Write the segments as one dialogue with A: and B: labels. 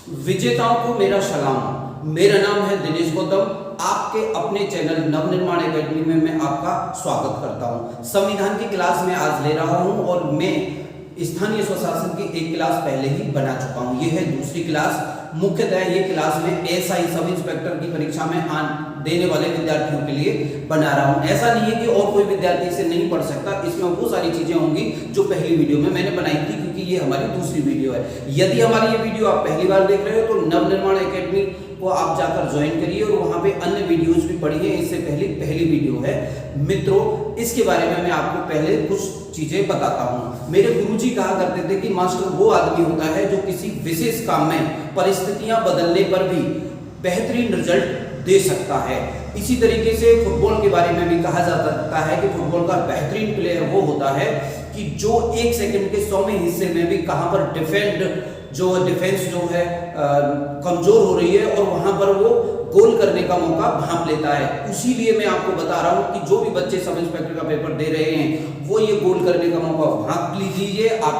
A: विजेताओं को मेरा सलाम। मेरा नाम है दिनेश गौतम। आपके अपने चैनल नवनिर्माण एकेडमी में मैं आपका स्वागत करता हूं। संविधान की क्लास में आज ले रहा हूं और मैं स्थानीय स्वशासन की एक क्लास पहले ही बना चुका हूं। यह है दूसरी क्लास। मुख्यतः ये क्लास में एसआई सब इंस्पेक्टर की परीक्षा में देने वाले विद्यार्थियों के लिए बना रहा हूं। ऐसा नहीं है कि और कोई विद्यार्थी इसे नहीं पढ़ सकता। इसमें वो सारी चीजें होंगी जो पहली वीडियो में मैंने बनाई थी, क्योंकि ये हमारी दूसरी वीडियो है। यदि हमारी ये वीडियो आप पहली बार देख रहे हो तो नवनिर्माण एकेडमी को आप जाकर ज्वाइन करिए और वहां पे अन्य वीडियोस भी पढ़िए। इससे पहली वीडियो है मित्रों। इसके बारे में मैं आपको पहले कुछ चीजें बताता हूं। मेरे गुरुजी कहा करते थे कि मास्टर वो आदमी होता है जो किसी विशेष काम में परिस्थितियां बदलने पर भी बेहतरीन रिजल्ट दे सकता है। इसी तरीके से फुटबॉल के बारे में भी कहा जा सकता है कि फुटबॉल का बेहतरीन प्लेयर वो होता है कि जो 1 सेकंड के 100वें हिस्से में भी कहां पर डिफेंस जो है कमजोर हो रही है और वहां पर वो गोल करने का मौका भांप लेता है। इसीलिए मैं आपको बता रहा हूं कि जो भी बच्चे सब इंस्पेक्टर का पेपर दे रहे हैं वो ये गोल करने का मौका भांप लीजिए। आप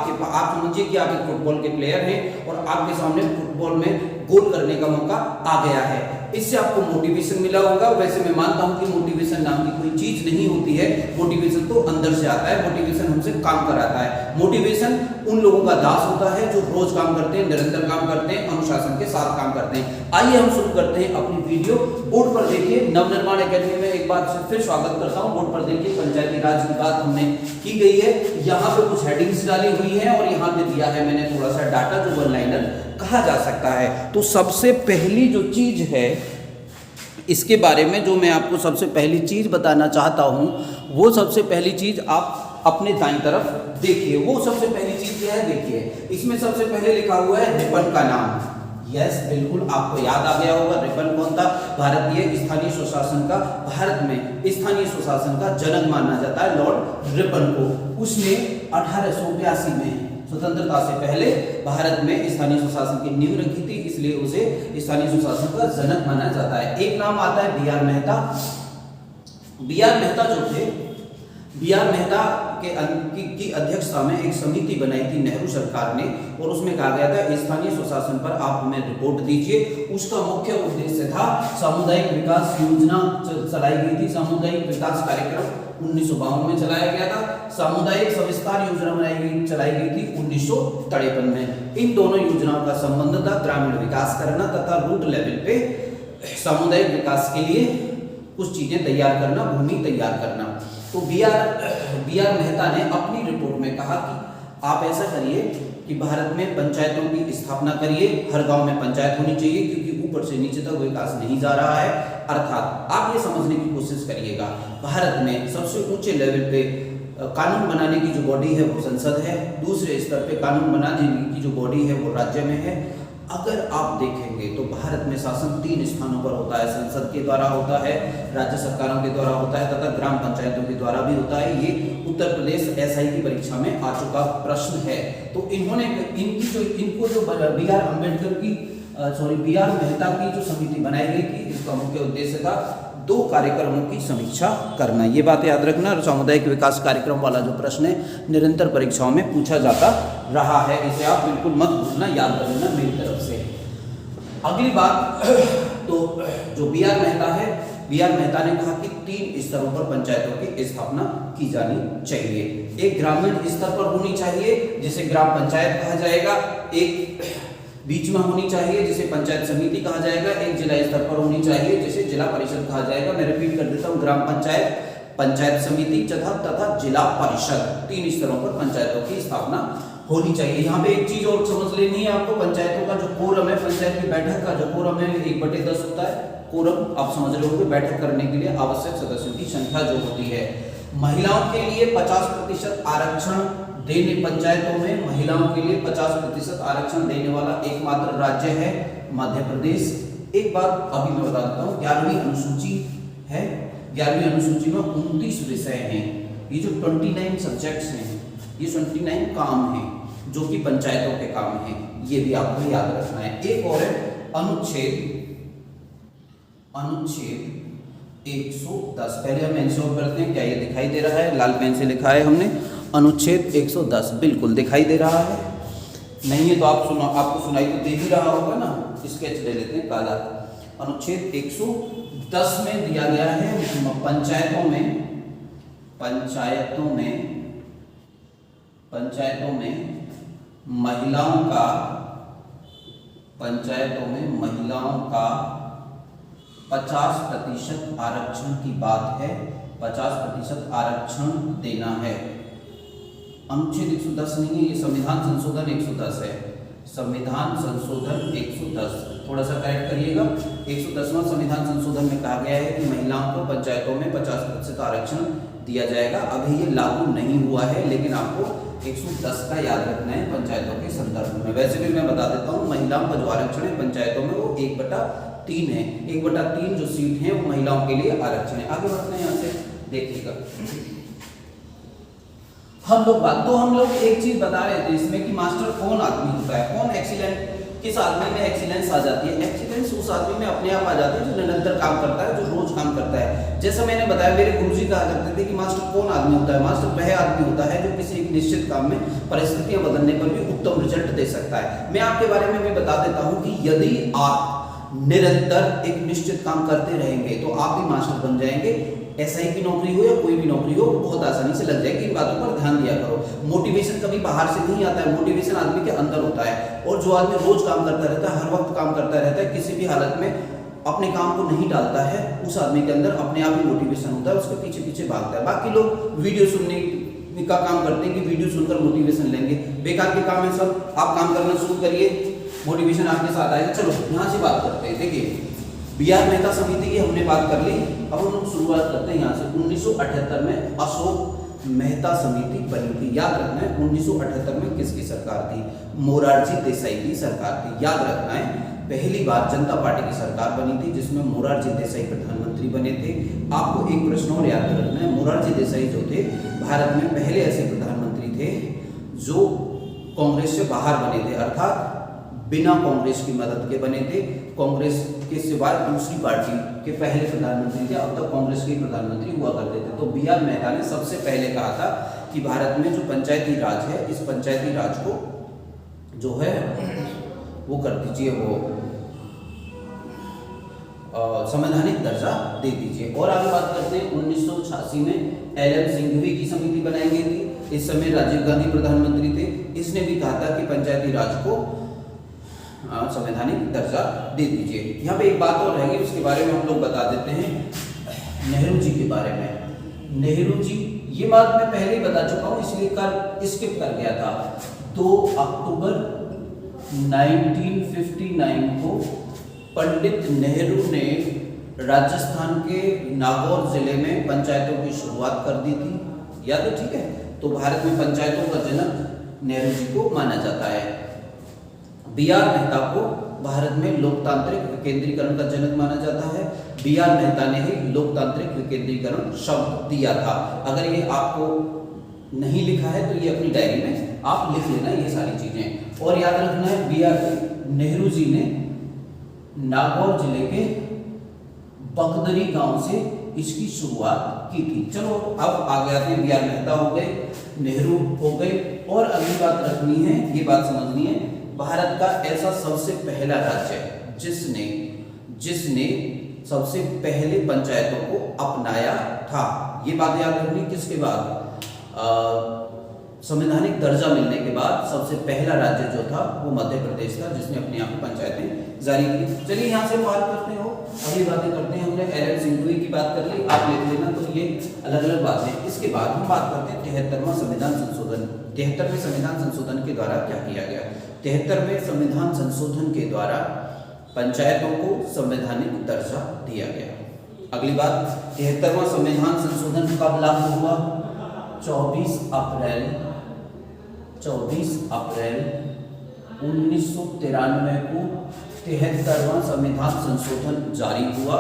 A: समझिए कि आप एक फुटबॉल के प्लेयर हैं और आपके सामने फुटबॉल में गोल करने का मौका आ गया है। इससे आपको मोटिवेशन मिला होगा। वैसे मैं मानता हूं कि मोटिवेशन नाम की कोई चीज नहीं होती है। मोटिवेशन तो अंदर से आता है। मोटिवेशन हमसे काम कराता है। मोटिवेशन उन लोगों का दास होता है जो रोज काम करते हैं, निरंतर काम करते हैं, अनुशासन के साथ काम करते हैं। आइए हम शुरू करते हैं अपनी वीडियो। बोर्ड पर देखिए, नवनिर्माण एकेडमी में एक बार फिर स्वागत करता हूं। बोर्ड पर देखिए, पंचायती राज की बात हमने की गई है। यहाँ पे कुछ हेडिंग्स डाली हुई है और यहाँ पे दिया है मैंने थोड़ा सा डाटा जो वन लाइनर कहा जा सकता है। तो सबसे पहली जो चीज है इसके बारे में जो मैं आपको सबसे पहली चीज बताना चाहता हूं, वो सबसे पहली चीज आप अपने दाईं तरफ देखिए। वो सबसे पहली चीज क्या है देखिए, इसमें सबसे पहले लिखा हुआ है रिपन का नाम। यस, बिल्कुल आपको याद आ गया होगा। रिपन कौन था? भारतीय स्थानीय स्वशासन का, भारत में स्थानीय स्वशासन का जनक माना जाता है लॉर्ड रिपन को। उसने 1882 में स्वतंत्रता से पहले भारत में स्थानीय स्वशासन की नींव रखी थी, इसलिए उसे स्थानीय स्वशासन का जनक माना जाता है। एक नाम आता है B R Mehta. B R Mehta जो थे, बी आर मेहता की अध्यक्षता में एक समिति बनाई थी नेहरू सरकार ने और उसमें कहा गया था स्थानीय स्वशासन पर आप हमें रिपोर्ट दीजिए। उसका मुख्य उद्देश्य था सामुदायिक विकास योजना चलाई गई थी। सामुदायिक विकास कार्यक्रम 1952 में चलाया गया था। सामुदायिक सविस्तार योजना चलाई गई थी 1953 में। इन दोनों योजनाओं का संबंध था ग्रामीण विकास करना तथा रूट लेवल पे सामुदायिक विकास के लिए कुछ चीजें तैयार करना, भूमि तैयार करना। तो बी आर मेहता ने अपनी रिपोर्ट में कहा कि आप ऐसा करिए कि भारत में पंचायतों की स्थापना करिए। हर गांव में पंचायत होनी चाहिए, क्योंकि ऊपर से नीचे तक विकास नहीं जा रहा है। अर्थात आप ये समझने की कोशिश करिएगा, भारत में सबसे ऊंचे लेवल पे कानून बनाने की जो बॉडी है वो संसद है। दूसरे स्तर पे कानून बनाने की जो बॉडी है वो राज्य में है। अगर आप देखेंगे तो भारत में शासन 3 स्थानों पर होता है। संसद के द्वारा होता है, राज्य सरकारों के द्वारा होता है तथा ग्राम पंचायतों के द्वारा भी होता है। ये उत्तर प्रदेश एसआई की परीक्षा में आ चुका प्रश्न है। तो इन्होंने इनको जो बी आर मेहता की जो समिति बनाई गई थी, इसका मुख्य उद्देश्य था 2 कार्यक्रमों की समीक्षा करना। ये बात याद रखना। सामुदायिक विकास कार्यक्रम वाला जो प्रश्न है निरंतर परीक्षाओं में पूछा जाता रहा है, इसे आप बिल्कुल मत भूलना, याद कर लेना मेरी तरफ से। अगली बात तो जो बी आर मेहता है, बी आर मेहता ने कहा कि 3 स्तरों पर पंचायतों की स्थापना की जानी चाहिए। एक ग्रामीण स्तर पर होनी चाहिए जिसे ग्राम पंचायत कहा जाएगा, एक बीच में होनी चाहिए जिसे पंचायत समिति कहा जाएगा, एक जिला स्तर पर होनी चाहिए जिसे जिला परिषद कहा जाएगा। मैं रिपीट कर देता हूँ, ग्राम पंचायत, पंचायत समिति तथा जिला परिषद, 3 स्तरों पर पंचायतों की स्थापना होनी चाहिए। यहाँ पे एक चीज और समझ लेनी है आपको, पंचायतों का जो कोरम है, पंचायत की बैठक का जो कोरम है 1/10 होता है। कोरम आप समझ रहे होंगे, बैठक करने के लिए आवश्यक सदस्यों की संख्या जो होती है। महिलाओं के लिए 50% आरक्षण देने, पंचायतों में महिलाओं के लिए 50% आरक्षण देने वाला एकमात्र राज्य है मध्य प्रदेश। एक बात अभी मैं बता देता हूँ, 11वीं अनुसूची है। 11वीं अनुसूची में 29 विषय हैं। ये जो 29 सब्जेक्ट्स हैं, ये 29 काम हैं जो कि पंचायतों के काम हैं। ये भी आपको याद रखना है। एक और है अनुच्छेद 110। पहले हम इंश्योर करते हैं, क्या ये दिखाई दे रहा है? लाल पेन से लिखा है हमने अनुच्छेद 110, बिल्कुल दिखाई दे रहा है। नहीं है तो आप आपको सुनाई तो दे ही रहा होगा ना। स्केच ले लेते हैं काला। अनुच्छेद 110 में दिया गया है पंचायतों में महिलाओं का 50% आरक्षण की बात है, 50% आरक्षण देना है। अनुच्छेद 110 नहीं है, ये संविधान संशोधन 110 है। संविधान संशोधन 110 थोड़ा सा करेक्ट करिएगा। 110वां संविधान संशोधन में कहा गया है कि महिलाओं को पंचायतों में 50% आरक्षण दिया जाएगा। अभी ये लागू नहीं हुआ है, लेकिन आपको 110 का याद रखना है पंचायतों के संदर्भ में। वैसे भी मैं बता देता हूँ, महिलाओं का जो आरक्षण है पंचायतों में वो 1/3 है। 1/3 जो सीट है वो महिलाओं के लिए आरक्षण है। आगे बढ़ते हैं, यहाँ से देखिएगा। हम लोग एक चीज बता रहे थे इसमें कि मास्टर कौन आदमी होता है, कौन एक्सीलेंट, किस आदमी में एक्सीलेंस आ जाती है। एक्सीलेंस उस आदमी में अपने आप आ जाती है जो निरंतर काम करता है, जो रोज काम करता है। जैसा मैंने बताया, मेरे गुरुजी कहा करते थे कि मास्टर कौन आदमी होता है। मास्टर वह आदमी होता है जो किसी एक निश्चित काम में परिस्थितियां बदलने पर भी उत्तम रिजल्ट दे सकता है। मैं आपके बारे में भी बता देता हूं कि यदि आप निरंतर एक निश्चित काम करते रहेंगे तो आप भी मास्टर बन जाएंगे। एसआई की नौकरी हो या कोई भी नौकरी हो, बहुत आसानी से लग जाएगी। इन बातों पर ध्यान दिया करो। मोटिवेशन कभी बाहर से नहीं आता है, मोटिवेशन आदमी के अंदर होता है। और जो आदमी रोज काम करता रहता है, हर वक्त काम करता रहता है, किसी भी हालत में अपने काम को नहीं डालता है, उस आदमी के अंदर अपने आप ही मोटिवेशन होता है, उसके पीछे पीछे भागता है। बाकी लोग वीडियो सुनने का काम करते हैं कि वीडियो सुनकर मोटिवेशन लेंगे, बेकार के काम है सब। आप काम करना शुरू करिए, मोटिवेशन आपके साथ आएगा। चलो यहाँ से बात करते हैं। देखिए, बीआर मेहता समिति की हमने बात कर ली। अब हम लोग शुरुआत करते हैं यहाँ से। 1978 में अशोक मेहता समिति बनी थी। याद रखना है 1978 में किसकी सरकार थी? मोरारजी देसाई की सरकार थी। याद रखना है, पहली बार जनता पार्टी की सरकार बनी थी जिसमें मोरारजी देसाई प्रधानमंत्री बने थे। आपको एक प्रश्न और याद रखना है, मोरारजी देसाई जो थे भारत में पहले ऐसे प्रधानमंत्री थे जो कांग्रेस से बाहर बने थे, अर्थात बिना कांग्रेस की मदद के बने थे। कांग्रेस के सिवाय दूसरी पार्टी के पहले प्रधानमंत्री थे। अब तक कांग्रेस के प्रधानमंत्री हुआ करते थे। तो बीआर मेहता ने सबसे पहले कहा था कि भारत में जो पंचायती राज है, इस पंचायती राज को जो है वो कर दीजिए, वो संवैधानिक दर्जा दे दीजिए। और आगे बात करते हैं, 1986 में एलएम सिंघवी की समिति बनाई गई थी। इस समय राजीव गांधी प्रधानमंत्री थे। इसने भी कहा था कि पंचायती राज को संवैधानिक दर्जा दे दीजिए। यहाँ पे एक बात और रहेगी, उसके बारे में हम लोग बता देते हैं, नेहरू जी के बारे में। नेहरू जी, ये बात मैं पहले ही बता चुका हूँ, इसलिए कल स्किप कर गया था। 2 अक्टूबर 1959 को पंडित नेहरू ने राजस्थान के नागौर जिले में पंचायतों की शुरुआत कर दी थी। याद है? ठीक है। तो भारत में पंचायतों का जनक नेहरू जी को माना जाता है। बीआर मेहता को भारत में लोकतांत्रिक विकेंद्रीकरण का जनक माना जाता है। बीआर मेहता ने ही लोकतांत्रिक विकेंद्रीकरण शब्द दिया था। अगर ये आपको नहीं लिखा है तो ये अपनी डायरी में आप लिख लेना ये सारी चीजें। और याद रखना है, बीआर नेहरू जी ने नागौर जिले के बगदरी गांव से इसकी शुरुआत की थी। चलो अब आगे आते हैं, बीआर मेहता हो गए, नेहरू हो गए। और अगली बात रखनी है, ये बात समझनी है, भारत का ऐसा सबसे पहला राज्य जिसने सबसे पहले पंचायतों को अपनाया था। ये बात याद रखनी। किसके बाद? संवैधानिक दर्जा मिलने के बाद सबसे पहला राज्य जो था वो मध्य प्रदेश था, जिसने अपने यहाँ पे पंचायतें जारी की। चलिए यहाँ से बात करते हो, अगली बातें करते हैं। हमने एलएम सिंघवी की बात कर ली, आप लिख लेना। तो ये अलग अलग बातें। इसके बाद हम बात करते हैं 73वां संविधान संशोधन। 73वें संविधान संशोधन के द्वारा क्या किया गया? 73वें संविधान संशोधन के द्वारा पंचायतों को संवैधानिक दर्जा दिया गया। अगली बात, 73वां संविधान संशोधन कब लागू हुआ? 24 अप्रैल 1993 को 73वां संविधान संशोधन जारी हुआ,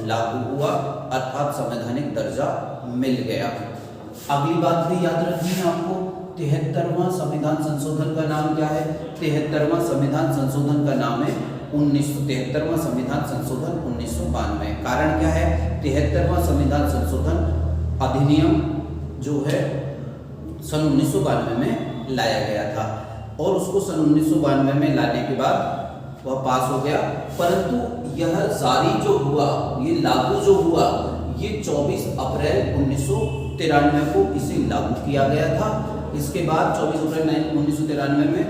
A: लागू हुआ, अर्थात संवैधानिक दर्जा मिल गया। अगली बात भी याद रखनी है आपको, 73वां संविधान संशोधन का नाम क्या है? 73वां संविधान संशोधन का नाम है 1973वां संविधान संशोधन 1992। कारण क्या है? 73वां संविधान संशोधन अधिनियम जो है सन 1992 में लाया गया था। और उसको सन 1992 में लाने के बाद वह पास हो गया। परंतु यह जारी जो हुआ, ये लागू जो हुआ, ये 24 अप्रैल 1993 को इसे लागू किया गया था। इसके बाद 24 अप्रैल 1993 में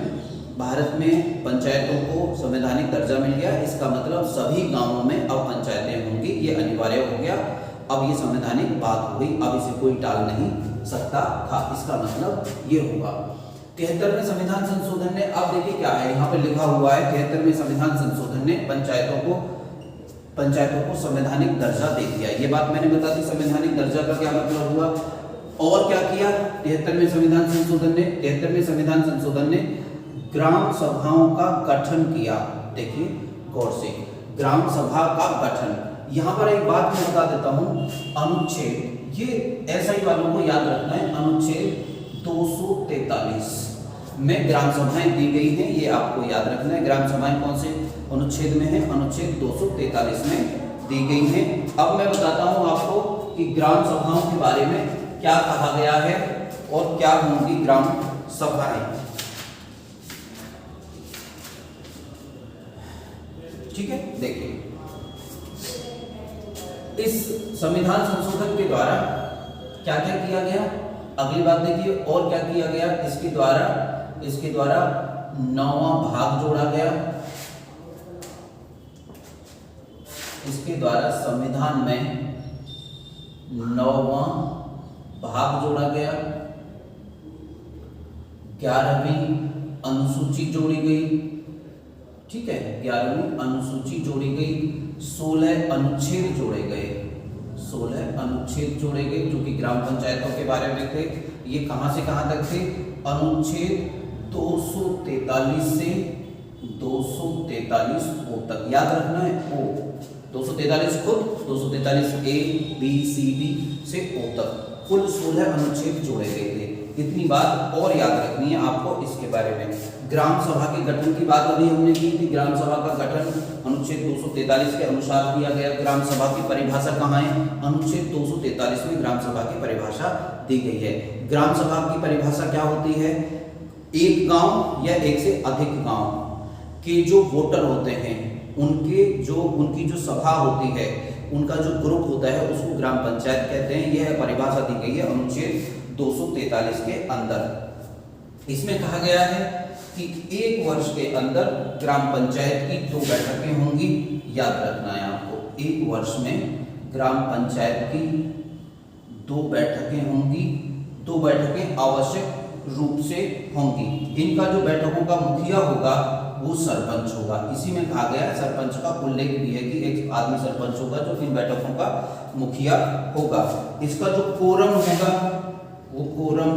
A: भारत में पंचायतों को संवैधानिक दर्जा मिल गया। इसका मतलब सभी गांवों में अब पंचायतें होंगी, ये अनिवार्य हो गया। अब ये संवैधानिक बात हो गई, अब इसे कोई टाल नहीं सकता था। इसका मतलब ये होगा। 73वें संविधान संशोधन ने, अब देखिए क्या है यहाँ पे लिखा हुआ है, 73वें संविधान संशोधन ने पंचायतों को संवैधानिक दर्जा दे दिया। ये बात मैंने बता दी, संवैधानिक दर्जा का क्या मतलब हुआ। और क्या किया 73वें संविधान संशोधन ने? 73वें संविधान संशोधन ने ग्राम सभाओं का गठन किया। देखिए गौर से, ग्राम सभा का गठन। यहाँ पर एक बात मैं बता देता हूँ, अनुच्छेद, ये एसआई वालों को याद रखना है, अनुच्छेद 243 में ग्राम सभाएं दी गई हैं, ये आपको याद रखना है। ग्राम सभाएं कौन से अनुच्छेद में है? अनुच्छेद 243 में दी गई हैं। अब मैं बताता हूँ आपको कि ग्राम सभाओं के बारे में क्या कहा गया है और क्या होंगी ग्राम सभाएं। ठीक है, देखिए इस संविधान संशोधन के द्वारा क्या क्या किया गया, अगली बात देखिए। और क्या किया गया इसके द्वारा 9वां भाग जोड़ा गया। इसके द्वारा संविधान में 9वां भाग जोड़ा गया। 11वीं अनुसूची जोड़ी गई। ठीक है, 11वीं अनुसूची जोड़ी गई। 16 अनुच्छेद जोड़े गए। 16 अनुच्छेद जोड़े गए जो कि ग्राम पंचायतों के बारे में थे। ये कहां से कहां तक थे? अनुच्छेद 243 से 243 ओ तक, याद रखना है। ओ 243 खुद, 243 ए बी सी डी से ओ तक, कुल 16 अनुच्छेद जोड़े गए थे। इतनी बात और याद रखनी है आपको इसके बारे में। ग्राम सभा के गठन की बात अभी हमने की थी। ग्राम सभा का गठन अनुच्छेद 243 के अनुसार किया गया। ग्राम सभा की परिभाषा कहाँ है? अनुच्छेद 243 में ग्राम सभा की परिभाषा दी गई है। ग्राम सभा की परिभाषा क्या होती है? एक गांव या एक से अधिक गांव के जो वोटर होते हैं, उनकी जो सभा होती है, उनका जो ग्रुप होता है, उसको ग्राम पंचायत कहते हैं। यह परिभाषा दी गई है अनुच्छेद 243 के अंदर। इसमें कहा गया है कि 1 वर्ष के अंदर ग्राम पंचायत की 2 बैठकें होंगी। याद रखना है आपको, 1 वर्ष में ग्राम पंचायत की 2 बैठकें होंगी। 2 बैठकें आवश्यक रूप से होंगी। इनका जो बैठकों का मुखिया होगा वो सरपंच होगा। इसी में कहा गया सरपंच का उल्लेख भी है कि एक आदमी सरपंच होगा जो इन बैठकों का मुखिया होगा। इसका जो कोरम होगा वो कोरम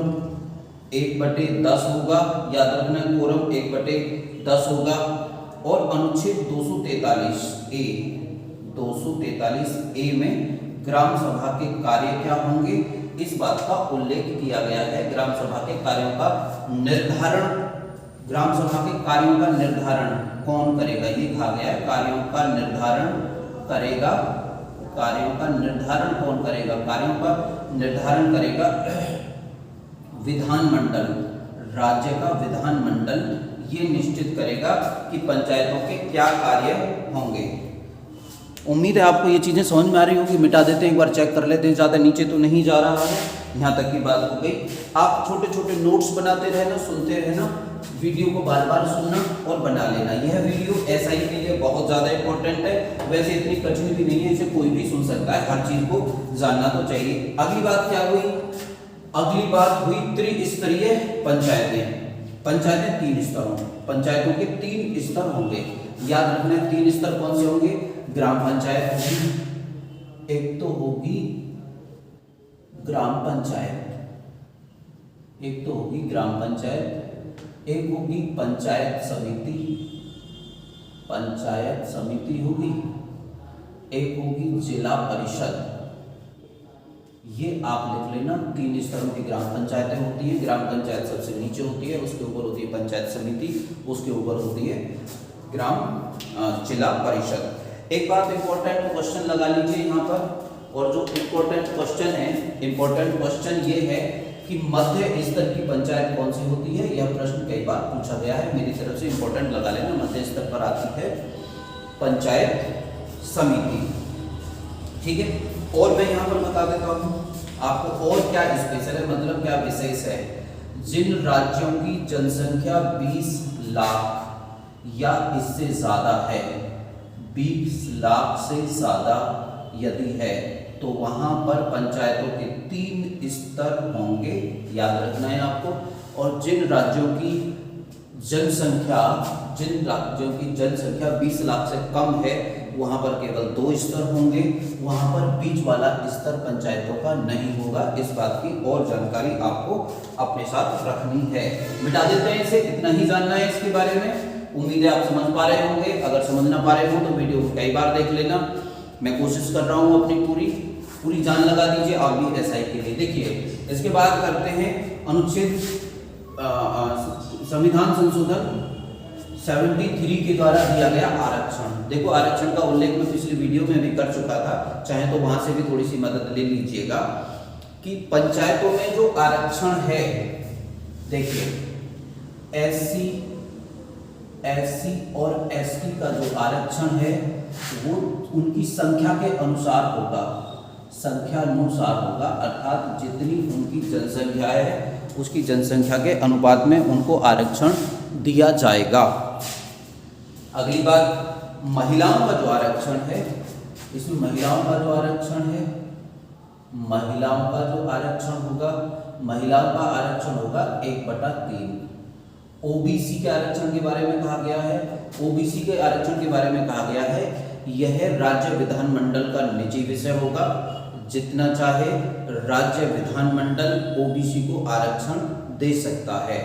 A: 1/10 होगा। याद रखना, कोरम 1/10 होगा। और अनुच्छेद 243 ए में ग्राम सभा के कार्य क्या होंगे, इस बात का उल्लेख किया गया है। ग्राम सभा के कार्यों का निर्धारण, ग्राम सभा के कार्यों का निर्धारण कौन करेगा, ये कहा गया है। कार्यों का निर्धारण करेगा। कार्यों का निर्धारण कौन करेगा? कार्यों का निर्धारण करेगा विधानमंडल। राज्य का विधानमंडल ये निश्चित करेगा कि पंचायतों के क्या कार्य होंगे। उम्मीद है आपको ये चीज़ें समझ में आ रही होगी। मिटा देते हैं, एक बार चेक कर लेते हैं, ज़्यादा नीचे तो नहीं जा रहा है। यहाँ तक की बात हो गई। आप छोटे छोटे नोट्स बनाते रहना, सुनते रहना, वीडियो को बार बार सुनना और बना लेना। यह वीडियो एसआई के लिए बहुत ज़्यादा इंपॉर्टेंट है। वैसे इतनी कठिन भी नहीं है, इसे कोई भी सुन सकता है, हर चीज़ को जानना तो चाहिए। अगली बात क्या हुई? अगली बात हुई त्रिस्तरीय पंचायतें। पंचायतें 3 स्तर होंगे। पंचायतों के 3 स्तर होंगे। याद रखना है 3 स्तर कौन से होंगे? ग्राम पंचायत होगी, एक तो होगी ग्राम पंचायत, एक तो होगी ग्राम पंचायत, एक होगी पंचायत समिति, पंचायत समिति होगी, एक होगी जिला परिषद। ये आप लिख लेना। 3 स्तरों की ग्राम पंचायतें होती है। ग्राम पंचायत सबसे नीचे होती है, उसके ऊपर होती है पंचायत समिति, उसके ऊपर होती है जिला परिषद। एक बात इंपॉर्टेंट क्वेश्चन लगा लीजिए यहाँ पर, और जो इंपॉर्टेंट क्वेश्चन है, इंपॉर्टेंट क्वेश्चन ये है कि मध्य स्तर की पंचायत कौन सी होती है। यह प्रश्न कई बार पूछा गया है, मेरी तरफ से इंपॉर्टेंट लगा लेना। मध्य स्तर पर आती है पंचायत समिति, ठीक है। और मैं यहाँ पर बता देता हूँ आपको और क्या स्पेशल है, मतलब क्या विशेष है। जिन राज्यों की जनसंख्या 20 लाख या इससे ज्यादा है, 20 लाख से ज्यादा यदि है, तो वहां पर पंचायतों के 3 स्तर होंगे, याद रखना है आपको। और जिन राज्यों की जनसंख्या 20 लाख से कम है, वहां पर केवल 2 स्तर होंगे, वहां पर बीच वाला स्तर पंचायतों का नहीं होगा। इस बात की और जानकारी आपको अपने साथ रखनी है। मिटा देते हैं इसे, इतना ही जानना है इसके बारे में। उम्मीद है आप समझ पा रहे होंगे। अगर समझ ना पा रहे हो तो वीडियो को कई बार देख लेना। मैं कोशिश कर रहा हूँ अपनी पूरी जान लगा दीजिए आप भी एसआई के लिए। देखिए इसके बाद करते हैं अनुच्छेद संविधान संशोधन 73 के द्वारा दिया गया आरक्षण। देखो आरक्षण का उल्लेख मैं पिछली वीडियो में भी कर चुका था, चाहे तो वहां से भी थोड़ी सी मदद ले लीजिएगा कि पंचायतों में जो आरक्षण है, देखिए एससी और एसटी का जो आरक्षण है वो उनकी संख्या के अनुसार होगा, संख्यानुसार होगा, अर्थात जितनी उनकी जनसंख्या है उसकी जनसंख्या के अनुपात में उनको आरक्षण दिया जाएगा। अगली बात, महिलाओं का जो आरक्षण है, इसमें महिलाओं का जो आरक्षण है, महिलाओं का जो आरक्षण होगा, महिलाओं का आरक्षण होगा 1/3। ओबीसी के आरक्षण के बारे में कहा गया है, ओबीसी के आरक्षण के बारे में कहा गया है यह राज्य विधानमंडल का निजी विषय होगा। जितना चाहे राज्य विधानमंडल ओबीसी को आरक्षण दे सकता है।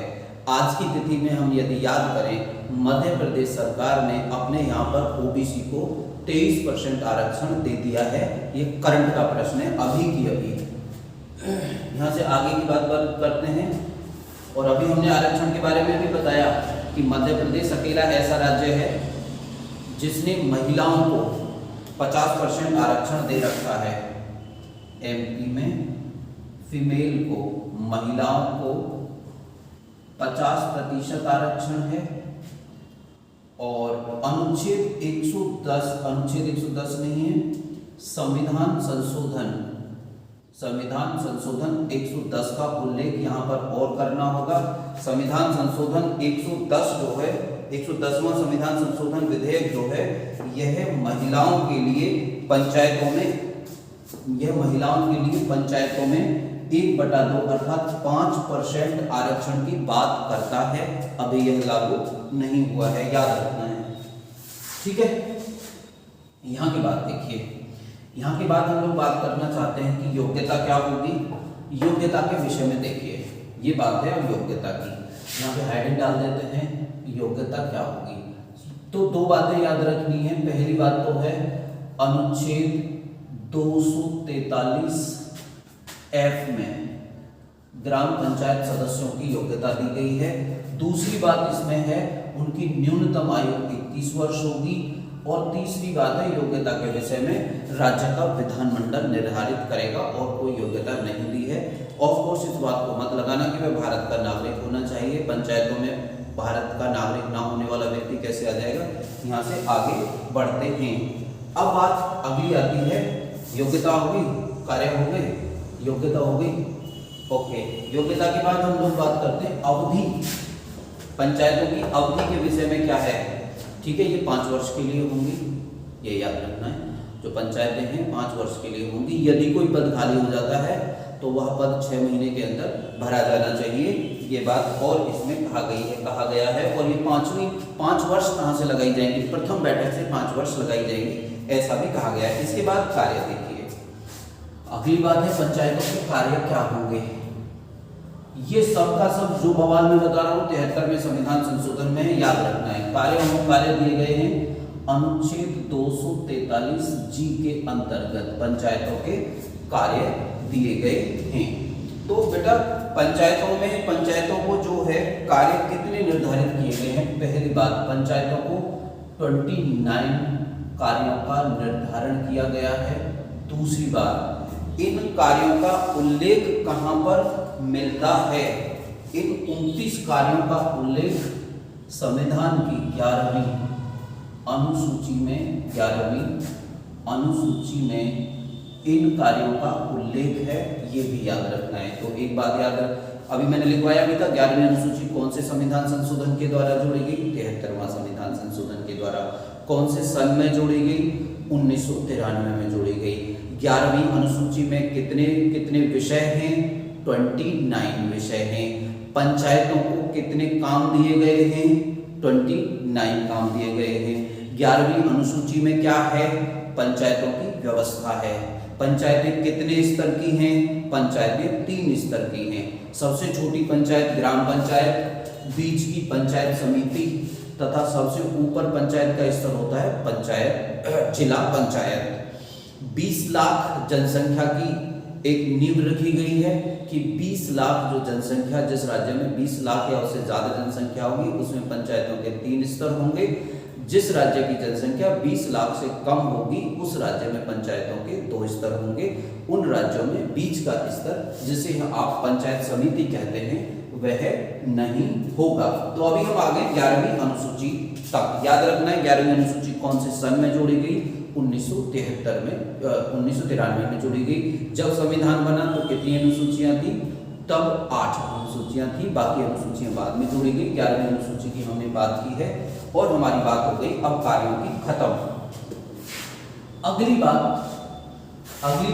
A: आज की तिथि में हम यदि याद करें, मध्य प्रदेश सरकार ने अपने यहाँ पर ओबीसी को 23% आरक्षण दे दिया है। ये करंट का प्रश्न है, अभी की अभी। यहाँ से आगे की बात करते हैं। और अभी हमने आरक्षण के बारे में भी बताया कि मध्य प्रदेश अकेला ऐसा राज्य है जिसने महिलाओं को 50% आरक्षण दे रखा है। एमपी में फीमेल को, महिलाओं को 50% आरक्षण है। और अनुच्छेद 110 नहीं है, संविधान संशोधन 110 का उल्लेख यहाँ पर और करना होगा। संविधान संशोधन 110 जो है, 110वां संविधान संशोधन विधेयक जो है, यह महिलाओं के लिए पंचायतों में 1/2 अर्थात 5% आरक्षण की बात करता है। अभी यह लागू नहीं हुआ है, याद रखना है, ठीक है। यहाँ की बात देखिए, यहाँ के बाद हम लोग बात करना चाहते हैं कि योग्यता क्या होगी। योग्यता के विषय में देखिए, ये बात है अब योग्यता की। यहाँ पे हेडिंग डाल देते हैं, योग्यता क्या होगी। तो 2 बातें याद रखनी है। पहली बात तो है अनुच्छेद 243 F में ग्राम पंचायत सदस्यों की योग्यता दी गई है। दूसरी बात इसमें है उनकी न्यूनतम आयु 21 वर्ष होगी। और तीसरी बात है योग्यता के विषय में राज्य का विधानमंडल निर्धारित करेगा और कोई योग्यता नहीं दी है। ऑफ कोर्स इस बात को मत लगाना कि वह भारत का नागरिक होना चाहिए। पंचायतों में भारत का नागरिक ना होने वाला व्यक्ति कैसे आ जाएगा। यहाँ से आगे बढ़ते हैं। अब बात अगली आती है, योग्यता हो गई, कार्य हो गए, योग्यता हो गई, ओके। योग्यता के बाद हम लोग बात करते हैं अवधि। पंचायतों की अवधि के विषय में क्या है, ठीक है। ये 5 वर्ष के लिए होंगी, ये याद रखना है। जो पंचायतें हैं 5 वर्ष के लिए होंगी। यदि कोई पद खाली हो जाता है तो वह पद 6 महीने के अंदर भरा जाना चाहिए। ये बात और इसमें कहा गया है। और ये 5 वर्ष कहाँ से लगाई जाएंगी, प्रथम बैठक से 5 वर्ष लगाई जाएंगी, ऐसा भी कहा गया है। इसके बाद कार्य देखिए, अगली बात है पंचायतों के कार्य क्या होंगे। ये सब का सब जो बवाल में बता रहा हूँ 73वें संविधान संशोधन में याद रखना है। कार्य दिए गए हैं अनुच्छेद 243 जी के अंतर्गत पंचायतों के कार्य दिए गए हैं। तो बेटा पंचायतों को जो है कार्य कितने निर्धारित किए गए हैं। पहली बात, पंचायतों को 29 कार्यों का निर्धारण किया गया है। दूसरी बात, इन कार्यों का उल्लेख कहां पर मिलता है। इन 29 कार्यों का उल्लेख संविधान की 11वीं अनुसूची में 11वीं अनुसूची में इन कार्यों का उल्लेख है, ये भी याद रखना है। तो एक बात याद रख, अभी मैंने लिखवाया भी था 11वीं अनुसूची कौन से संविधान संशोधन के द्वारा जोड़ी गई, 73वां संविधान संशोधन के द्वारा। कौन से सन में जोड़ी गई, 1993 में जोड़ी गई। 11वीं अनुसूची में कितने कितने विषय हैं, 29 विषय हैं। पंचायतों को कितने काम दिए गए हैं, 29 काम दिए गए हैं। 11वीं अनुसूची में क्या है, पंचायतों की व्यवस्था है। पंचायतें कितने स्तर की हैं, पंचायतें 3 स्तर की हैं। सबसे छोटी पंचायत ग्राम पंचायत, बीच की पंचायत समिति तथा सबसे ऊपर पंचायत का स्तर होता है पंचायत जिला पंचायत। 20 लाख जनसंख्या की एक नींव रखी गई है कि 20 लाख जो जनसंख्या, जिस राज्य में 20 लाख या उससे ज्यादा जनसंख्या होगी उसमें पंचायतों के 3 स्तर होंगे। जिस राज्य की जनसंख्या 20 लाख से कम होगी उस राज्य में पंचायतों के 2 स्तर होंगे। उन राज्यों में बीच का स्तर, जिसे आप पंचायत समिति कहते हैं, वह नहीं होगा। तो अभी हम आगे 11वीं अनुसूची तक। याद रखना है 11वीं अनुसूची कौन से सन में जोड़ी गई, 1973 में 1993 में जोड़ी गई। जब संविधान बना तो कितनी अनुसूचियां थी, तब 8 अनुसूचियां थी, बाकी अनुसूचियां बाद में जोड़ी गई। 11वीं अनुसूची की हमने बात की है और हमारी बात हो गई अब कार्यों की खत्म। अगली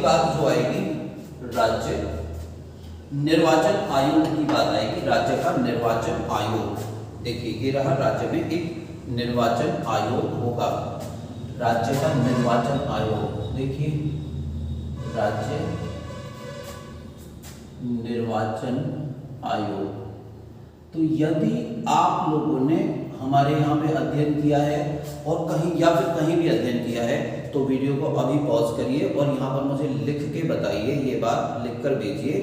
A: बात जो आएगी, राज्य निर्वाचन आयोग की बात आएगी। राज्य का निर्वाचन आयोग, देखिए ये रहा, राज्य में एक निर्वाचन आयोग होगा। राज्य का निर्वाचन आयोग, देखिए राज्य निर्वाचन आयोग। तो यदि आप लोगों ने हमारे यहाँ पे अध्ययन किया है और कहीं या फिर कहीं भी अध्ययन किया है तो वीडियो को अभी पॉज करिए और यहाँ पर मुझे लिख के बताइए, ये बात लिख कर भेजिए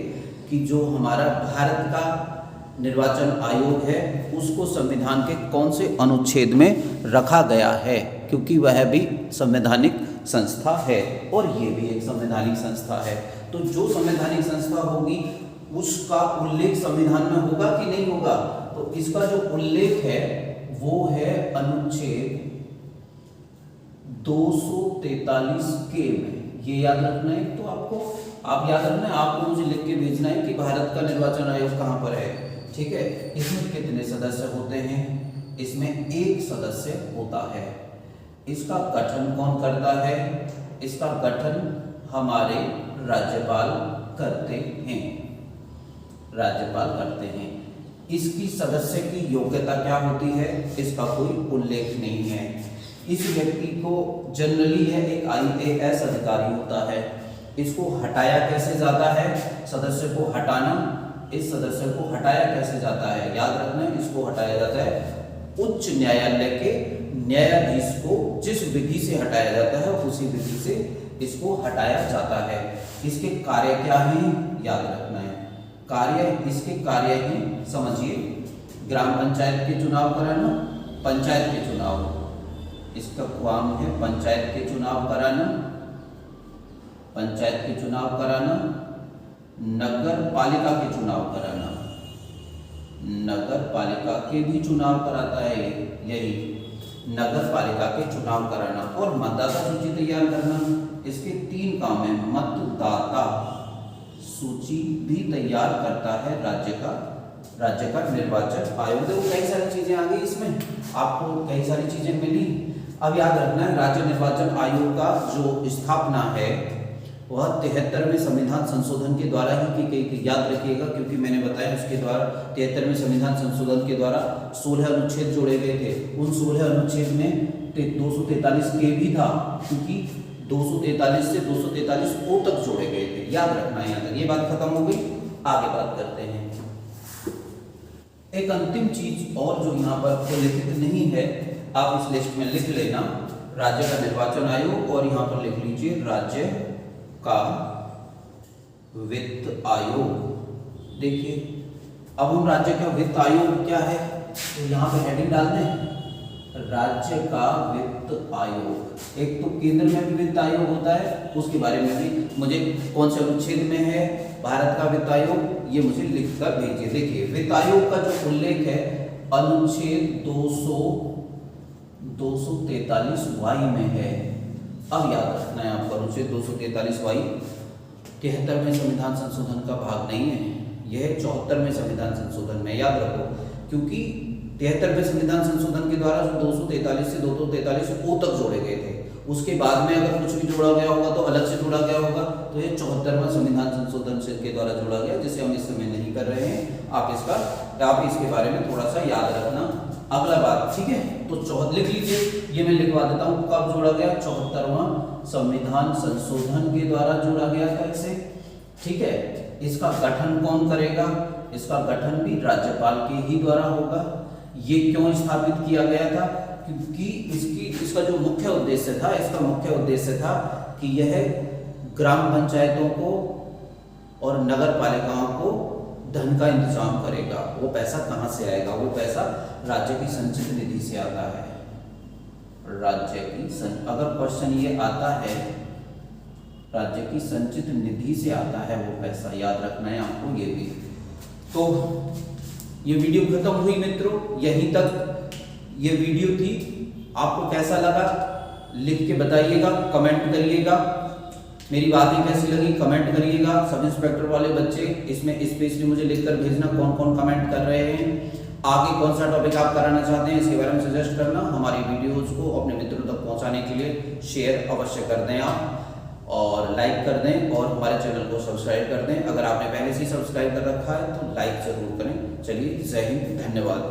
A: कि जो हमारा भारत का निर्वाचन आयोग है उसको संविधान के कौन से अनुच्छेद में रखा गया है, क्योंकि वह भी संवैधानिक संस्था है और ये भी एक संवैधानिक संस्था है। तो जो संवैधानिक संस्था होगी उसका उल्लेख संविधान में होगा कि नहीं होगा, तो इसका जो उल्लेख है वो है अनुच्छेद 243 के में। ये याद रखना है। तो आप याद रखना है, आपको मुझे लिख के भेजना है कि भारत का निर्वाचन आयोग कहाँ पर है, ठीक है। इसमें कितने सदस्य होते हैं, इसमें 1 सदस्य होता है। इसका गठन कौन करता है, इसका गठन हमारे राज्यपाल करते हैं, राज्यपाल करते हैं। इसकी सदस्य की योग्यता क्या होती है, इसका कोई उल्लेख नहीं है। इस व्यक्ति को जनरली है एक IAS अधिकारी होता है। इसको हटाया कैसे जाता है, सदस्य को हटाना, इस सदस्य को हटाया कैसे जाता है, याद रखना है, इसको हटाया जाता है उच्च न्यायालय के न्यायाधीश को जिस विधि से हटाया जाता है उसी विधि से इसको हटाया जाता है। इसके कार्य क्या हैं, याद रखना है। इसके कार्य ही समझिए, ग्राम पंचायत के चुनाव कराना, पंचायत के चुनाव, इसका काम है पंचायत के चुनाव कराना, पंचायत के चुनाव कराना, नगर पालिका के चुनाव कराना, नगर पालिका के भी चुनाव कराता है, यही नगर पालिका के चुनाव कराना और मतदाता सूची तैयार करना। इसके 3 काम है। मतदाता सूची भी तैयार करता है राज्य का निर्वाचन आयोग। देखो कई सारी चीजें आ गई इसमें, आपको कई सारी चीजें मिली। अब याद रखना है राज्य निर्वाचन आयोग का जो स्थापना है वह 73वें संविधान संशोधन के द्वारा ही की गई थी। याद रखिएगा, क्योंकि मैंने बताया उसके द्वारा 73वें संविधान संशोधन के द्वारा 16 अनुच्छेद जोड़े गए थे। उन 16 अनुच्छेद में 243 के भी था, क्योंकि 243 से 243 ओ तक जोड़े गए थे। याद रखना है, यहाँ तक ये बात खत्म हो गई। आगे बात करते हैं। एक अंतिम चीज और जो यहाँ पर उल्लेखित नहीं है, आप इस लिस्ट में लिख लेना, राज्य का निर्वाचन आयोग, और यहाँ पर लिख लीजिए राज्य का वित्त आयोग। देखिए अब उन राज्य का वित्त आयोग क्या है, तो यहाँ पे हेडिंग डाल दें, राज्य का वित्त आयोग। एक तो केंद्र में भी वित्त आयोग होता है, उसके बारे में भी मुझे कौन से अनुच्छेद में है भारत का वित्त आयोग, ये मुझे लिखकर भेजिए। देखिए वित्त आयोग का जो उल्लेख है अनुच्छेद 243 में है। अब याद रखना है आपको, अनुच्छेद 243 73वें संविधान संशोधन का भाग नहीं है, यह 74वें संविधान संशोधन में, याद रखो। क्योंकि 73वें संविधान संशोधन के द्वारा जो 243 से 243 ओ तक जोड़े गए थे, उसके बाद में अगर कुछ भी जोड़ा गया होगा तो अलग से जोड़ा गया होगा, तो ये 74वां संविधान संशोधन के द्वारा जोड़ा गया, जिसे हम इस समय नहीं कर रहे हैं। आप इसके बारे में थोड़ा सा याद रखना। अगला बात, ठीक है, तो लिख लीजिए, ये मैं लिखवा देता हूँ, कब जोड़ा गया, 74वां संविधान संशोधन के द्वारा जोड़ा गया था इसे, ठीक है। इसका गठन कौन करेगा, इसका गठन भी राज्यपाल के ही द्वारा होगा। ये क्यों स्थापित किया गया था, क्योंकि इसका जो मुख्य उद्देश्य था, इसका मुख्य उद्देश्य था कि यह ग्राम पंचायतों को और नगर पालिकाओं को धन का इंतजाम करेगा। वो पैसा कहाँ से आएगा, वो पैसा राज्य की संचित निधि से आता है। अगर क्वेश्चन ये आता है, राज्य की संचित निधि से आता है वो पैसा, याद रखना है आपको ये भी। तो ये वीडियो खत्म हुई मित्रों, यहीं तक ये वीडियो थी। आपको कैसा लगा लिख के बताइएगा, कमेंट करिएगा। मेरी बातें कैसी लगी कमेंट करिएगा। सब इंस्पेक्टर वाले बच्चे इसमें स्पेशली मुझे लिखकर भेजना कौन कौन कमेंट कर रहे हैं, आगे कौन सा टॉपिक आप कराना चाहते हैं इसके बारे में सजेस्ट करना। हमारी वीडियोस को अपने मित्रों तक पहुंचाने के लिए शेयर अवश्य कर दें आप, और लाइक कर दें, और हमारे चैनल को सब्सक्राइब कर दें। अगर आपने पहले से ही सब्सक्राइब कर रखा है तो लाइक जरूर करें। चलिए, जय हिंद, धन्यवाद।